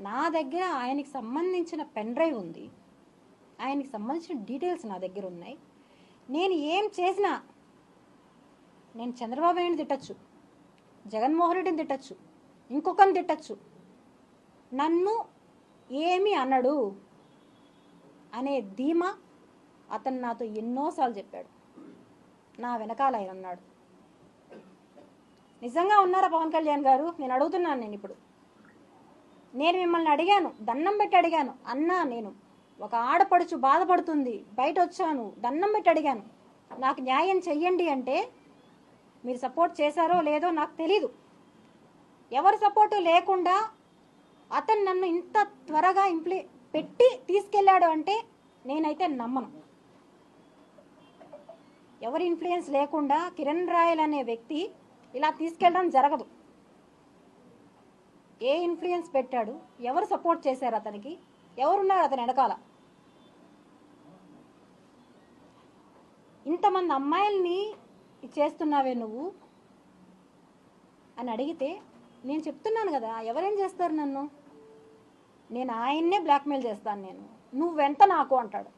నా దగ్గర ఆయనకి సంబంధించిన పెన్ డ్రైవ్ ఉంది, ఆయనకి సంబంధించిన డీటెయిల్స్ నా దగ్గర ఉన్నాయి. నేను ఏం చేసినా నేను చంద్రబాబు నాయుడిని తిట్టచ్చు, జగన్మోహన్ రెడ్డిని తిట్టచ్చు, ఇంకొకరిని తిట్టచ్చు, నన్ను ఏమీ అనడు అనే ధీమా అతను నాతో ఎన్నోసార్లు చెప్పాడు. నా వెనకాల ఆయన ఉన్నాడు. నిజంగా ఉన్నారా పవన్ కళ్యాణ్ గారు? నేను అడుగుతున్నాను. నేను మిమ్మల్ని అడిగాను, దండం పెట్టి అడిగాను, అన్నా నేను ఒక ఆడపడుచు బాధపడుతుంది, బయట వచ్చాను, దండం పెట్టి అడిగాను, నాకు న్యాయం చెయ్యండి అంటే మీరు సపోర్ట్ చేశారో లేదో నాకు తెలీదు. ఎవరి సపోర్టు లేకుండా అతను నన్ను ఇంత త్వరగా పెట్టి తీసుకెళ్ళాడు అంటే నేనైతే నమ్మను. ఎవరి ఇన్ఫ్లుయెన్స్ లేకుండా కిరణ్ రాయల్ అనే వ్యక్తి ఇలా తీసుకెళ్ళడం జరగదు. ఏ ఇన్ఫ్లుయెన్స్ పెట్టాడు, ఎవరు సపోర్ట్ చేశారు అతనికి, ఎవరున్నారు అతని వెనకాల? ఇంతమంది అమ్మాయిల్ని చేస్తున్నావే నువ్వు అని అడిగితే నేను చెప్తున్నాను కదా, ఎవరేం చేస్తారు నన్ను? నేను ఆయన్నే బ్లాక్మెయిల్ చేస్తాను, నువ్వెంత నాకు అంటాడు.